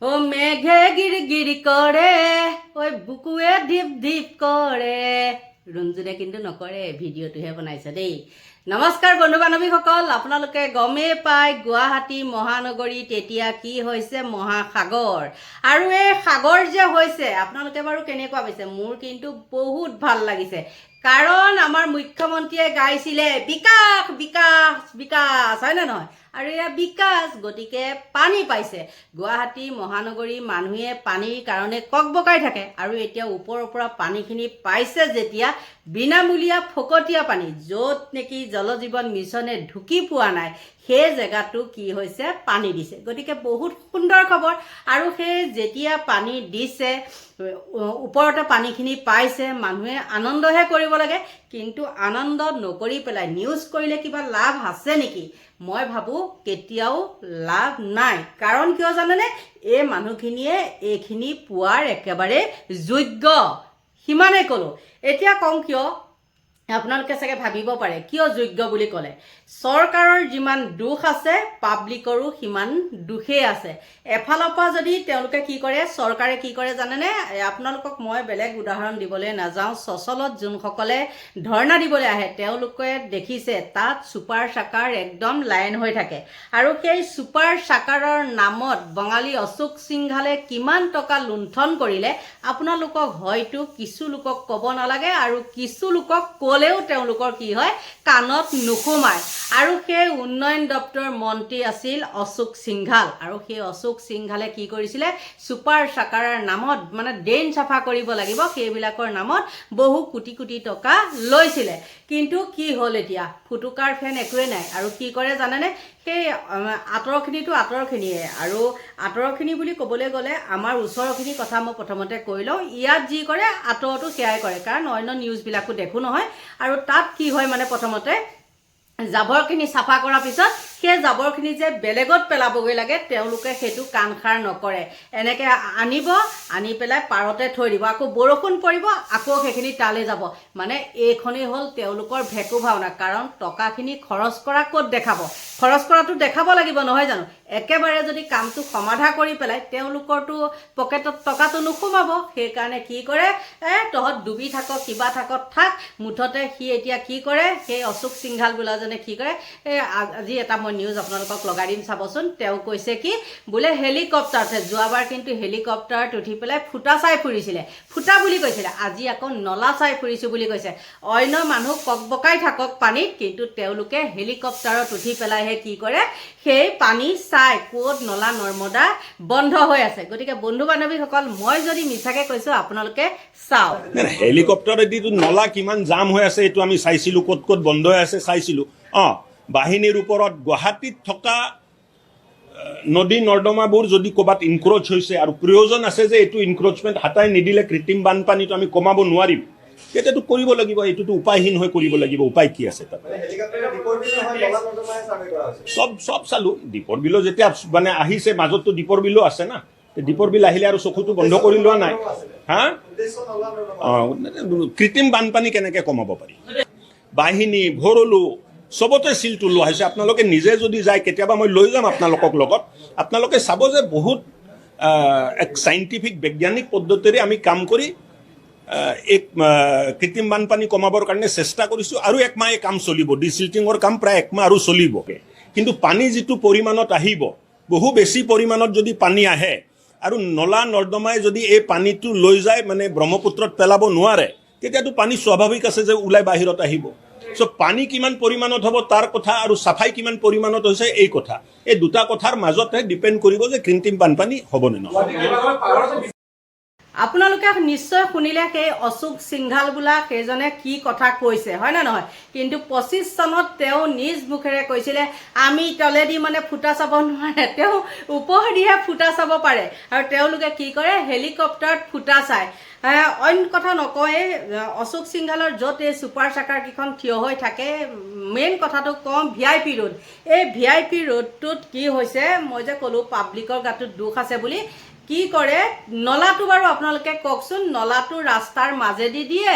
ও মেঘে গিৰি গিৰি কৰে ওই বুকুৱে ধিপ ধিপ কৰে ৰুণজুনে কিন্তু নকৰে ভিডিঅ'টোহে বনাইছে দেই। নমস্কাৰ বন্ধু বান্ধৱীসকল, আপোনালোকে গমেই পায় গুৱাহাটী মহানগৰীত এতিয়া কি হৈছে মহাসাগৰ। আৰু এই সাগৰ যে হৈছে আপোনালোকে বাৰু কেনেকুৱা পাইছে? মোৰ কিন্তু বহুত ভাল লাগিছে, কাৰণ আমাৰ মুখ্যমন্ত্ৰীয়ে গাইছিলে বিকাশ বিকাশ বিকাশ, হয় নে নহয়? আৰু এয়া বিকাশ, গতিকে পানী পাইছে। গুৱাহাটী মহানগৰী মানুহে পানীৰ কাৰণে ককবকাই থাকে, আৰু এতিয়া ওপৰৰ পৰা পানীখিনি পাইছে যেতিয়া বিনামূলীয়া ফকতীয়া পানী, য'ত নেকি জল জীৱন মিছনে ঢুকি পোৱা নাই সেই জেগাটো কি হৈছে পানী দিছে। গতিকে বহুত সুন্দৰ খবৰ। আৰু সেই যেতিয়া পানী দিছে, ওপৰতে পানীখিনি পাইছে, মানুহে আনন্দহে কৰিব লাগে, কিন্তু আনন্দ নকৰি পেলাই নিউজ কৰিলে কিবা লাভ আছে নেকি? মই ভাবোঁ কেতিয়াও লাভ নাই। কাৰণ কিয় জানেনে? এই মানুহখিনিয়ে এইখিনি পোৱাৰ একেবাৰে যোগ্য, সিমানেই ক'লোঁ। এতিয়া কওঁ কিয়, আপোনালোকে চাগে ভাবিব পাৰে কিয় যোগ্য বুলি ক'লে। চৰকাৰৰ যিমান দোষ আছে পাব্লিকৰো সিমান দোষেই আছে। এফালৰ পৰা যদি তেওঁলোকে কি কৰে, চৰকাৰে কি কৰে জানেনে? আপোনালোকক মই বেলেগ উদাহৰণ দিবলৈ নাযাওঁ। চচলত যোনসকলে ধৰ্ণা দিবলৈ আহে তেওঁলোকে দেখিছে তাত ছুপাৰ চাকাৰ একদম লাইন হৈ থাকে, আৰু সেই ছুপাৰ চাকাৰৰ নামত বঙালী অশোক সিংঘালে কিমান টকা লুণ্ঠন কৰিলে আপোনালোকক হয়তো কিছু লোকক ক'ব নালাগে, আৰু কিছু লোকক ক'লেও তেওঁলোকৰ কি হয়, কাণত নুসুমায়। আৰু সেই উন্নয়ন দপ্তৰৰ মন্ত্ৰী আছিল অশোক সিংঘাল, আৰু সেই অশোক সিংঘালে কি কৰিছিলে, ছুপাৰ চাকাৰৰ নামত মানে ড্ৰেইন চাফা কৰিব লাগিব সেইবিলাকৰ নামত বহু কোটি কোটি টকা লৈছিলে। কিন্তু কি হ'ল এতিয়া? ফুটুকাৰ ফেন একোৱে নাই। আৰু কি কৰে জানেনে? সেই আঁতৰখিনিতো আঁতৰখিনিয়ে, আৰু আঁতৰখিনি বুলি ক'বলৈ গ'লে আমাৰ ওচৰৰখিনি কথা মই প্ৰথমতে কৈ লওঁ। ইয়াত যি কৰে আঁতৰতো সেয়াই কৰে, কাৰণ অন্য নিউজবিলাকো দেখোঁ নহয়। আৰু তাত কি হয় মানে, প্ৰথমতে জাবৰখিনি চাফা কৰাৰ পিছত সেই জাবৰখিনি যে বেলেগত পেলাবগৈ লাগে, তেওঁলোকে সেইটো কাণসাৰ নকৰে। এনেকৈ আনিব, আনি পেলাই পাৰতে থৈ দিব, আকৌ বৰষুণ পৰিব, আকৌ সেইখিনি তালৈ যাব। মানে এইখনেই হ'ল তেওঁলোকৰ ভেকু ভাওনা। কাৰণ টকাখিনি খৰচ কৰা ক'ত দেখাব? খৰচ কৰাটো দেখাব লাগিব, নহয় জানো? একেবাৰে যদি কামটো সমাধা কৰি পেলাই তেওঁলোকৰতো পকেটত টকাটো নোসোমাব। সেইকাৰণে কি কৰে, তহঁত ডুবি থাক, কিবা থাকত থাক, মুঠতে সি এতিয়া কি কৰে, সেই অশোক সিংঘাল বোলাজনে কি কৰে, আজি এটা মই নিউজ আপোনালোকক লগাই দিম চাবচোন। তেওঁ কৈছে কি বোলে হেলিকপ্টাৰতে, যোৱাবাৰ কিন্তু হেলিকপ্টাৰত উঠি পেলাই ফুটা চাই ফুৰিছিলে, ফুটা বুলি কৈছিলে, আজি আকৌ নলা চাই ফুৰিছোঁ বুলি কৈছে। অন্য মানুহ ককবকাই থাকক পানীত, কিন্তু তেওঁলোকে হেলিকপ্টাৰত উঠি পেলাইহে কি কৰে, সেই পানী চাই ক'ত নলা নৰ্মদা বন্ধ হৈ আছে। গতিকে বন্ধু বান্ধৱীসকল, মই যদি মিছাকৈ কৈছোঁ আপোনালোকে চাওক। হেলিকপ্টাৰেদি নলা কিমান জাম হৈ আছে এইটো আমি চাইছিলোঁ, ক'ত ক'ত বন্ধ হৈ আছে চাইছিলোঁ। বাহিনীৰ ওপৰত গুৱাহাটীত থকা নদী নৰ্দমাবোৰ যদি ক'ৰবাত ইনক্ৰ'চ হৈছে, আৰু প্ৰয়োজন আছে যে এইটো ইনক্ৰ'চমেণ্ট হাতাই নিদিলে কৃত্ৰিম বানপানীটো আমি কমাব নোৱাৰিম, তেতিয়াতো কৰিব লাগিব। এইটোতো উপায়হীন হৈ কৰিব লাগিব। উপায় কি আছে তাত? চব চালোঁ। দীপৰ বিলো যেতিয়া মানে আহিছে, মাজততো দীপৰ বিলো আছে না। দীপৰ বিল আহিলে আৰু চকুটো বন্ধ কৰি লোৱা নাই। কৃত্ৰিম বানপানী কেনেকৈ কমাব পাৰি? বাহিনী, ভৰলু চবতে চিল তোলোৱা হৈছে। আপোনালোকে নিজে যদি যায়, কেতিয়াবা মই লৈ যাম আপোনালোকক লগত, আপোনালোকে চাব যে বহুত এক চাইণ্টিফিক বৈজ্ঞানিক পদ্ধতিৰে আমি কাম কৰি এক কৃত্ৰিম বানপানী কমাবৰ কাৰণে চেষ্টা কৰিছোঁ। আৰু একমাহ এই কাম চলিব, ডিচিল্টিঙৰ কাম প্ৰায় একমাহ আৰু চলিব। কিন্তু পানী যিটো পৰিমাণত আহিব, বহু বেছি পৰিমাণত যদি পানী আহে, আৰু নলা নৰ্দমাই যদি এই পানীটো লৈ যায় মানে ব্ৰহ্মপুত্ৰত পেলাব নোৱাৰে, তেতিয়াতো পানী স্বাভাৱিক আছে যে ওলাই বাহিৰত আহিব। পানী কিমান পৰিমাণত হ'ব তাৰ কথা, আৰু চাফাই কিমান পৰিমাণত হৈছে এই কথা, এই দুটা কথাৰ মাজতে ডিপেণ্ড কৰিব যে কৃত্ৰিম বানপানী হ'ব নে নহয়। আপোনালোকে নিশ্চয় শুনিলে সেই অশোক সিংঘাল বোলা সেইজনে কি কথা কৈছে, হয় নে নহয়? কিন্তু 25 চনত তেওঁ নিজ মুখেৰে কৈছিলে আমি তলেদি মানে ফুটা চাব নোৱাৰে, তেওঁ ওপৰেদিহে ফুটা চাব পাৰে। আৰু তেওঁলোকে কি কৰে, হেলিকপ্টাৰত ফুটা চায়। অইন কথা নকয়ে, অশোক সিংঘালৰ য'ত এই ছুপাৰ চাকাৰকেইখন থিয় হৈ থাকে, মেইন কথাটো কওঁ, VIP ৰোড। এই VIP ৰোডটোত কি হৈছে, মই যে ক'লোঁ পাব্লিকৰ গাটোত দুখ আছে বুলি, কি কৰে, নলাটো বাৰু আপোনালোকে কওকচোন, নলাটো ৰাস্তাৰ মাজেদি দিয়ে,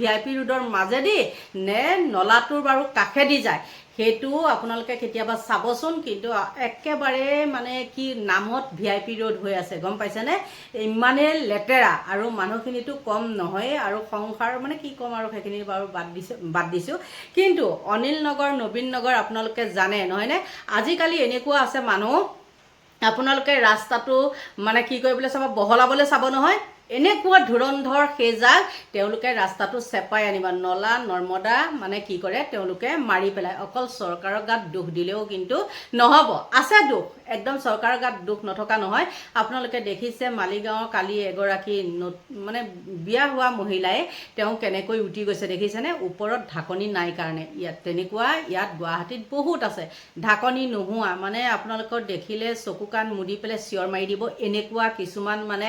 VIP ৰোডৰ মাজেদি নে নলাটোৰ বাৰু কাষেদি যায়? সেইটো আপোনালোকে কেতিয়াবা চাবচোন। কিন্তু একেবাৰে মানে কি নামত VIP ৰোড হৈ আছে, গম পাইছেনে? ইমানেই লেতেৰা আৰু মানুহখিনিতো কম নহয়, আৰু সংসাৰ মানে কি ক'ম আৰু সেইখিনি বাৰু বাদ দিছোঁ। কিন্তু অনিল নগৰ, নবীন নগৰ আপোনালোকে জানে নহয়নে? আজিকালি এনেকুৱা আছে মানুহ, আপোনালোকে ৰাস্তাটো মানে কি কৰিবলৈ চাব, বহলাবলৈ চাব নহয়, এনেকুৱা ধুৰন্ধৰ সেজাক তেওঁলোকে ৰাস্তাটো চেপাই আনিব, নলা নৰ্মদা মানে কি কৰে তেওঁলোকে মাৰি পেলাই। অকল চৰকাৰৰ গাত দুখ দিলেও কিন্তু নহ'ব, আছে দুখ, একদম চৰকাৰৰ গাত দুখ নথকা নহয়। আপোনালোকে দেখিছে মালিগাঁৱৰ কালি এগৰাকী মানে বিয়া হোৱা মহিলাই তেওঁ কেনেকৈ উঠি গৈছে দেখিছেনে? ওপৰত ঢাকনি নাই কাৰণে। তেনেকুৱা ইয়াত গুৱাহাটীত বহুত আছে ঢাকনি নোহোৱা, মানে আপোনালোকৰ দেখিলে চকু কাণ মুদি পেলাই চিঞৰ মাৰি দিব, এনেকুৱা কিছুমান মানে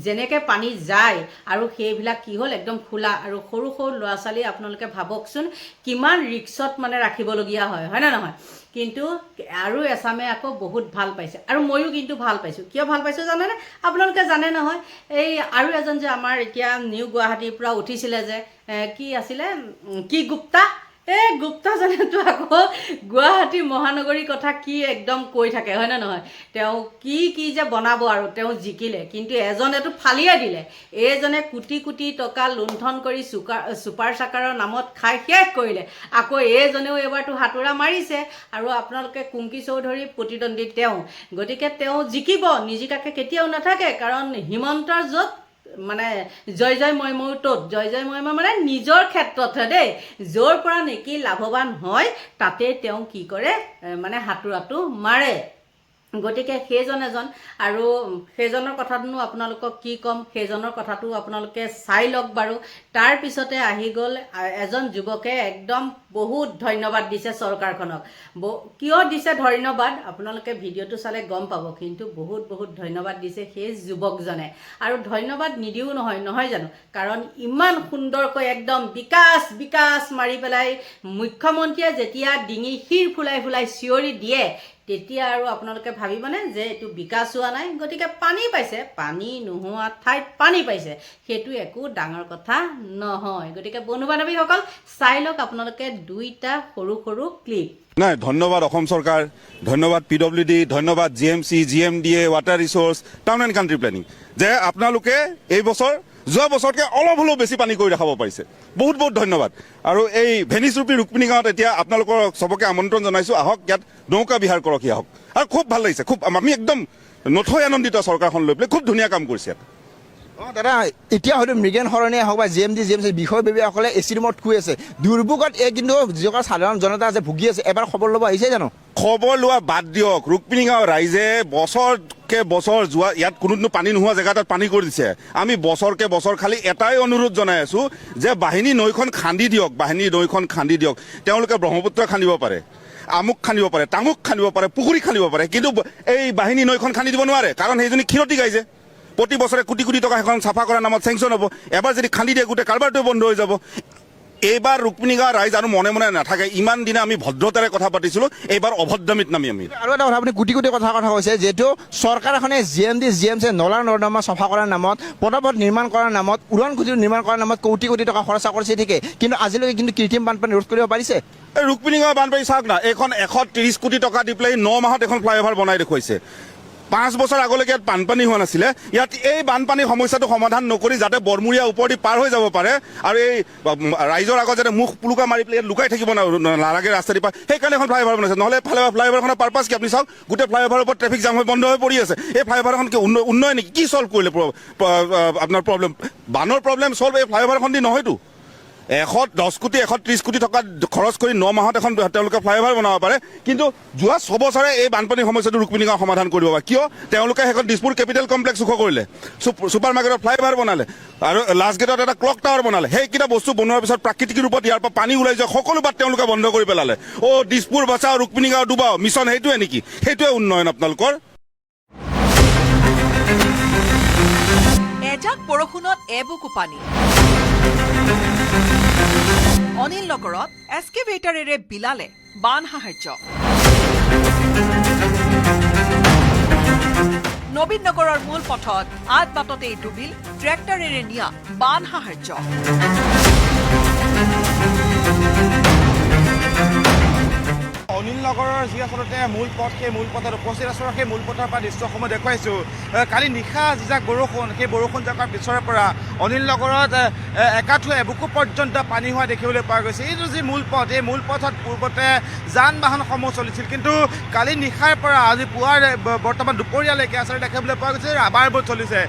যেনেকৈ পানী যায় আৰু সেইবিলাক কি হ'ল একদম খোলা, আৰু সৰু সৰু ল'ৰা ছোৱালী আপোনালোকে ভাবকচোন কিমান ৰিক্সত মানে ৰাখিবলগীয়া হয়, হয় নে নহয়? কিন্তু আৰু এচামে আকৌ বহুত ভাল পাইছে, আৰু ময়ো কিন্তু ভাল পাইছোঁ। কিয় ভাল পাইছোঁ জানেনে? আপোনালোকে জানে নহয়, এই আৰু এজন যে আমাৰ এতিয়া নিউ গুৱাহাটীৰ পৰা উঠিছিলে যে কি আছিলে, কি গুপ্তা, এই গুপ্তাজনেতো আকৌ গুৱাহাটী মহানগৰীৰ কথা কি একদম কৈ থাকে, হয় নে নহয়? তেওঁ কি যে বনাব, আৰু তেওঁ জিকিলে, কিন্তু এজনেতো ফালিয়ে দিলে। এইজনে কোটি কোটি টকা লুণ্ঠন কৰি ছুপাৰ চাকাৰৰ নামত খাই শেষ কৰিলে। আকৌ এইজনেও এইবাৰতো হাতোৰা মাৰিছে, আৰু আপোনালোকে কুংকি চৌধুৰী প্ৰতিদ্বন্দ্বী তেওঁ, গতিকে তেওঁ জিকিব, নিজিকাকে কেতিয়াও নাথাকে। কাৰণ হিমন্তৰ য'ত মানে জয় জয় মই ত'ত, জয় জয় মই মানে নিজৰ ক্ষেত্ৰতহে দেই, য'ৰ পৰা নেকি লাভৱান হয় তাতে তেওঁ কি কৰে মানে হাতোৰাটো মাৰে। গতিকে সেইজন এজন, আৰু সেইজনৰ কথাটোনো আপোনালোকক কি ক'ম, সেইজনৰ কথাটো আপোনালোকে চাই লওক বাৰু। তাৰপিছতে আহি গ'ল এজন যুৱকে একদম বহুত ধন্যবাদ দিছে চৰকাৰখনক। কিয় দিছে ধন্যবাদ আপোনালোকে ভিডিঅ'টো চালে গম পাব, কিন্তু বহুত বহুত ধন্যবাদ দিছে সেই যুৱকজনে। আৰু ধন্যবাদ নিদিও নহয় জানো? কাৰণ ইমান সুন্দৰকৈ একদম বিকাশ মাৰি পেলাই মুখ্যমন্ত্ৰীয়ে যেতিয়া ডিঙি শিৰ ফুলাই চিঞৰি দিয়ে, তেতিয়া আৰু আপোনালোকে ভাবিবনে যে এইটো বিকাশ হোৱা নাই? গতিকে পানী পাইছে, পানী নোহোৱা ঠাইত পানী পাইছে, সেইটো একো ডাঙৰ কথা নহয়। গতিকে বন্ধু বান্ধৱীসকল চাই লওক আপোনালোকে দুইটা সৰু সৰু ক্লিপ। নাই, ধন্যবাদ অসম চৰকাৰ, ধন্যবাদ PWD, ধন্যবাদ GMC, GMDA, water resource, town and country planning, যে আপোনালোকে এই বছৰ যোৱা বছৰতকৈ অলপ হ'লেও বেছি পানী কৰি দেখাব পাৰিছে। বহুত বহুত ধন্যবাদ। আৰু এই ভেনিছ ৰূপী ৰুক্মিণী গাঁৱত এতিয়া আপোনালোকৰ চবকে আমন্ত্ৰণ জনাইছোঁ, আহক ইয়াত নৌকা বিহাৰ কৰকহি আহক। আৰু খুব ভাল লাগিছে, খুব আমি একদম নথৈ আনন্দিত চৰকাৰখন লৈ পেলাই, খুব ধুনীয়া কাম কৰিছে ইয়াত। দাদা, এতিয়া হয়তো মৃগেন শৰণীয়ে হওক বা GMC বিষয়ববীয়াসকলে AC ৰুমত শুই আছে, দুৰ্যোগত কিন্তু যিসকল সাধাৰণ জনতা আছে ভুগি আছে, এবাৰ খবৰ ল'ব আহিছে জানো? খবৰ লোৱা বাদ দিয়ক, ৰুক্মিণী গাঁৱৰ ৰাইজে বছৰকে বছৰ যোৱা ইয়াত কোনোদিনো পানী নোহোৱা জেগা এটাত পানী কৰি দিছে। আমি বছৰকে বছৰ খালি এটাই অনুৰোধ জনাই আছোঁ যে বাহিনী নৈখন খান্দি দিয়ক। তেওঁলোকে ব্ৰহ্মপুত্ৰ খান্দিব পাৰে, আমুক খান্দিব পাৰে, তামুক খান্দিব পাৰে, পুখুৰী খান্দিব পাৰে, কিন্তু এই বাহিনী নৈখন খান্দি দিব নোৱাৰে। কাৰণ সেইজনী ক্ষীৰতী গাইছে, প্ৰতি বছৰে কোটি কোটি টকা সেইখন চাফা কৰাৰ নামত চেংচন হ'ব। এবাৰ যদি খান্দি দিয়ে গোটেই কাৰবাৰটোৱে বন্ধ হৈ যাব। এইবাৰ ৰুক্মিণী গাঁৱৰ ৰাইজ আৰু মনে মনে নাথাকে। ইমান দিনে আমি ভদ্ৰতাৰে কথা পাতিছিলোঁ, এইবাৰ অভদ্ৰামিত নামি আমি। আৰু এটা কথা, আপুনি কোটি কোটি কথা কৈছে, যিহেতু চৰকাৰ এখনে GMC নলা নৰ্দমা চাফা কৰাৰ নামত, পদপথ নিৰ্মাণ কৰাৰ নামত, উৰণ খুঁটি নিৰ্মাণ কৰাৰ নামত কোটি কোটি টকা খৰচা কৰিছে ঠিকে, কিন্তু আজিলৈকে কিন্তু কৃত্ৰিম বানপানী ৰোধ কৰিব পাৰিছে? এই ৰুক্মিণী গাঁৱৰ বানপানী চাওক না, এইখন 130 কোটি টকা দি পেলাই 9 মাহত এখন ফ্লাইঅভাৰ বনাই দেখুৱাইছে। 5 বছৰ আগলৈকে ইয়াত বানপানী হোৱা নাছিলে। ইয়াত এই বানপানীৰ সমস্যাটো সমাধান নকৰি যাতে বৰমূৰীয়া ওপৰেদি পাৰ হৈ যাব পাৰে, আৰু এই ৰাইজৰ আগত যাতে মুখ পুলুকা মাৰি পেলাই ইয়াত লুকাই থাকিব নালাগে ৰাস্তাদি পাৰ, সেইকাৰণে এখন ফ্লাইঅভাৰ বনাইছে। নহ'লে ফ্লাইঅভাৰখনৰ পাৰ্পাছ কি? আপুনি চাওক, গোটেই ফ্লাইঅভাৰৰ ওপৰত ট্ৰেফিক জাম হৈ বন্ধ হৈ পৰি আছে। এই ফ্লাইঅভাৰখন কি উন্নয়ন নেকি? কি ছল্ভ কৰিলে আপোনাৰ প্ৰব্লেম? বানৰ প্ৰব্লেম ছল্ভ এই ফ্লাইঅভাৰখন দি নহয়তো। 110 কোটি 130 কোটি টকা খৰচ কৰি 9 মাহত এখন তেওঁলোকে ফ্লাইঅভাৰ বনাব পাৰে, কিন্তু যোৱা 6 বছৰে এই বানপানীৰ সমস্যাটো ৰুক্মিণী গাঁও সমাধান কৰিব পাৰে। কিয়? তেওঁলোকে সেইখন দিছপুৰ কেপিটেল কমপ্লেক্স ওখ কৰিলে, ছুপাৰ মাৰ্কেটত ফ্লাইঅভাৰ বনালে, আৰু লাষ্ট গেটত এটা ক্লক টাৱাৰ বনালে। সেইকেইটা বস্তু বনোৱাৰ পিছত প্ৰাকৃতিক ৰূপত ইয়াৰ পৰা পানী ওলাই যোৱা সকলো বাট তেওঁলোকে বন্ধ কৰি পেলালে। দিছপুৰ বচাও, ৰুক্মিণী গাঁও ডুবাও মিছন সেইটোৱে নেকি? সেইটোৱে উন্নয়ন আপোনালোকৰ? এজাক বৰষুণত এবুকু পানী। অনিল নগৰত এস্কেভেটাৰেৰে বিলালে বান সাহায্য। নবীন নগৰৰ মূল পথত আঠ বাটতেই ডুবিল ট্ৰেক্টৰেৰে নিয়া বান সাহায্য। অনিল নগৰৰ যি আচলতে মূল পথ সেই মূল পথত উপস্থিত আছোঁ সেই মূল পথৰ পৰা দৃশ্যসমূহ দেখুৱাইছোঁ কালি নিশা যিজাক বৰষুণ সেই বৰষুণ জাকৰ পিছৰে পৰা অনিল নগৰত একাঠু এবুকু পৰ্যন্ত পানী হোৱা দেখিবলৈ পোৱা গৈছে এইটো যি মূল পথ এই মূল পথত পূৰ্বতে যান বাহনসমূহ চলিছিল কিন্তু কালি নিশাৰ পৰা আজি পুৱাৰ বৰ্তমান দুপৰীয়ালৈকে আচলতে দেখিবলৈ পোৱা গৈছে ৰাবাৰবোৰ চলিছে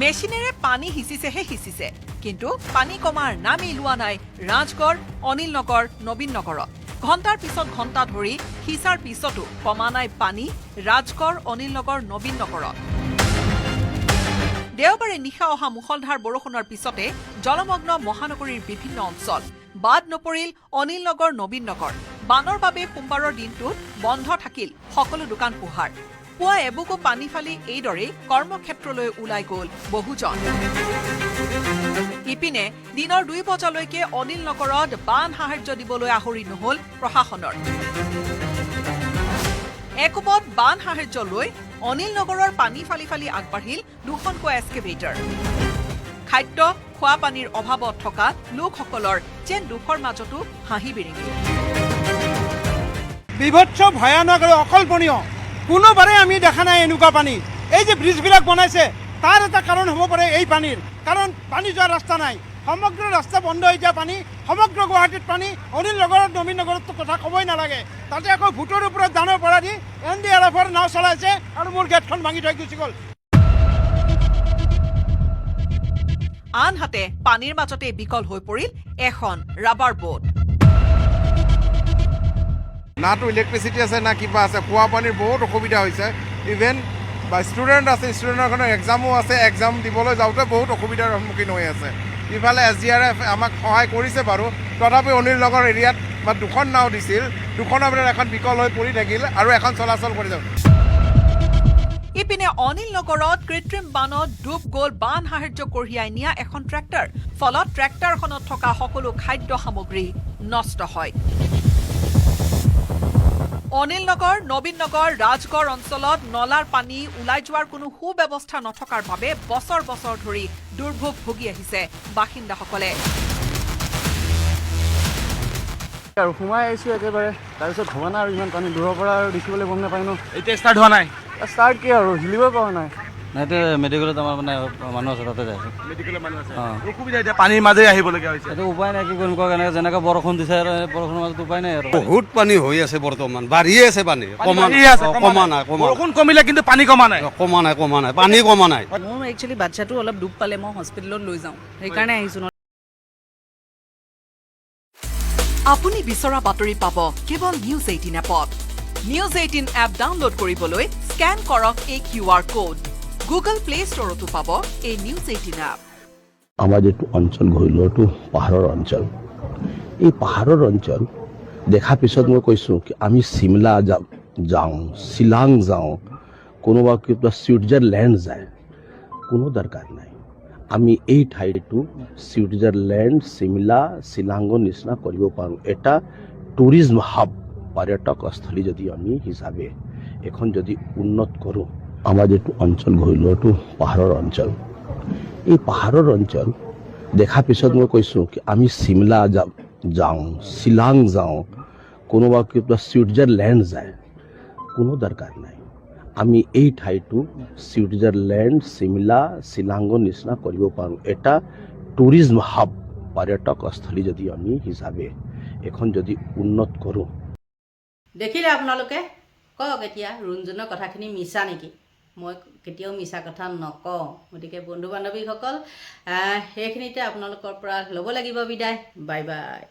মেচিনেৰে পানী সিঁচিছেহে সিঁচিছে কিন্তু পানী কমাৰ নামেই লোৱা নাই ৰাজগড় অনিল নগৰ নবীন নগৰত ঘণ্টাৰ পিছত ঘণ্টা ধৰি সিঁচাৰ পিছতো কমা নাই পানী ৰাজগড় অনিল নগৰ নবীন নগৰত দেওবাৰে নিশা অহা মুষলধাৰ বৰষুণৰ পিছতে জলমগ্ন মহানগৰীৰ বিভিন্ন অঞ্চল বাদ নপৰিল অনিল নগৰ নবীন নগৰ বানৰ বাবে সোমবাৰৰ দিনটোত বন্ধ থাকিল সকলো দোকান পোহাৰ পুৱা এবুকু পানী ফালি এইদৰে কৰ্মক্ষেত্ৰলৈ ওলাই গ'ল বহুজন ইপিনে দিনৰ 2 বজালৈকে অনিল নগৰত বান সাহায্য দিবলৈ আহৰি নহল প্ৰশাসনৰ একোপত বান সাহায্য লৈ অনিল নগৰৰ পানী ফালি ফালি আগবাঢ়িল দুখনকৈ এক্সকেভেটৰ খাদ্য খোৱা পানীৰ অভাৱত থকা লোকসকলৰ যেন দুখৰ মাজতো হাঁহি বিৰিঙি বিভৎস ভয়ানক আৰু অকল্পনীয় কোনোবাৰে আমি দেখা নাই এনেকুৱা পানী এই যে ব্ৰিজবিলাক বনাইছে তাৰ এটা কাৰণ হ'ব পাৰে এই পানীৰ কাৰণ পানী যোৱাৰ ৰাস্তা নাই সমগ্ৰ ৰাস্তা বন্ধ হৈ যোৱা পানী সমগ্ৰ গুৱাহাটীত পানী অনিল নগৰত নবীন নগৰততো কথা ক'বই নালাগে তাতে আকৌ ভোটৰ ওপৰত জানৰ পৰা দি NDRFৰ নাও চলাইছে আৰু মোৰ গেটখন ভাঙি থৈ গুচি গ'ল আনহাতে পানীৰ মাজতে বিকল হৈ পৰিল এখন ৰাবাৰ বোট নাটো ইলেক্ট্ৰিচিটি আছে না কিবা আছে খোৱা পানীৰ বহুত অসুবিধা হৈছে ইভেন বা ষ্টুডেণ্ট আছে ষ্টুডেণ্টৰ কাৰণে এক্সামো আছে এক্সাম দিবলৈ যাওঁতে বহুত অসুবিধাৰ সন্মুখীন হৈ আছে ইফালে SDRF আমাক সহায় কৰিছে বাৰু তথাপি অনিল নগৰ এৰিয়াত বা 2খন নাও দিছিল 2খনৰ ভিতৰত এখন বিকল হৈ পৰি থাকিল আৰু এখন চলাচল কৰি যাব ইপিনে অনিল নগৰত কৃত্ৰিম বানত ডুব গ'ল বান সাহায্য কঢ়িয়াই নিয়া এখন ট্ৰেক্টৰ ফলত ট্ৰেক্টৰখনত থকা সকলো খাদ্য সামগ্ৰী নষ্ট হয় অনিল নগৰ নবীন নগৰ ৰাজগড় অঞ্চলত নলাৰ পানী ওলাই যোৱাৰ কোনো সুব্যৱস্থা নথকাৰ বাবে বছৰ বছৰ ধৰি দুৰ্ভোগ ভুগি আহিছে বাসিন্দাসকলে আৰু সোমাই আহিছোঁ একেবাৰে তাৰপিছত হোৱা নাই আৰু ইমান পানী দূৰৰ পৰা আৰু দেখিবলৈ গম নাপায় ন এতিয়া ষ্টাৰ্ট হোৱা নাই ষ্টাৰ্ট কি আৰু হিলিবই পৰা নাই নাই এতিয়া মেডিকেলত আমাৰ মানে মানুহ আছে তাতে যায় মেডিকেলৰ মানুহ আছে অঁ অসুবিধা এতিয়া পানীৰ মাজেৰে আহিবলগীয়া হৈছে এইটো উপায় নাই কি কৰিম কওক এনেকৈ যেনেকৈ বৰষুণ দিছে আৰু বৰষুণৰ মাজত উপায় নাই আৰু বহুত পানী হৈ আছে বৰ্তমান বাঢ়িয়ে আছে পানী কমা নাই বৰষুণ কমিলে কিন্তু পানী কমা নাই পানী কমা নাই মোৰ একচুৱেলি বাচ্ছাটো অলপ ডুব পালে মই হস্পিটেলত লৈ যাওঁ সেইকাৰণে আহিছোঁ আপুনি বিচৰা বাতৰি পাব কেৱল নিউজ 18 এপত নিউজ 18 এপ ডাউনলোড কৰিবলৈ স্কেন কৰক এই QR কোড গুগল প্লে ষ্টৰতো পাব এই নিউজ 18 এপ আমাৰ যেটো অঞ্চল ঘৈলৰটো পাহাৰৰ অঞ্চল এই পাহাৰৰ অঞ্চল দেখা পিছত মই কৈছোঁ কি আমি চিমলা যাওঁ শিলং যাওঁ কোনোবা কিবা ছুইজাৰলেণ্ড যায় কোনো দৰকাৰ নাই আমি এই ঠাইটো ছুইজাৰলেণ্ড চিমলা শিলঙৰ নিচিনা কৰিব পাৰোঁ এটা টুৰিজম হাব পৰ্যটকস্থলী যদি আমি হিচাপে এখন যদি উন্নত কৰোঁ আমাৰ যেটো অঞ্চল ঘৈলৰটো পাহাৰৰ অঞ্চল এই পাহাৰৰ অঞ্চল দেখা পিছত মই কৈছোঁ কি আমি চিমলা যাওঁ শিলং যাওঁ কোনোবা কিবা ছুইজাৰলেণ্ড যায় কোনো দৰকাৰ নাই আমি এই ঠাইটো ছুইজাৰলেণ্ড চিমলা শিলঙৰ নিচিনা কৰিব পাৰোঁ এটা টুৰিজম হাব পৰ্যটকস্থলী যদি আমি হিচাপে এখন যদি উন্নত কৰোঁ দেখিলে আপোনালোকে কওক এতিয়া ৰুণজনৰ কথাখিনি মিছা নেকি মই কেতিয়াও মিছা কথা নকওঁ গতিকে বন্ধু বান্ধৱীসকল সেইখিনিতে আপোনালোকৰ পৰা ল'ব লাগিব বিদায় বাই বাই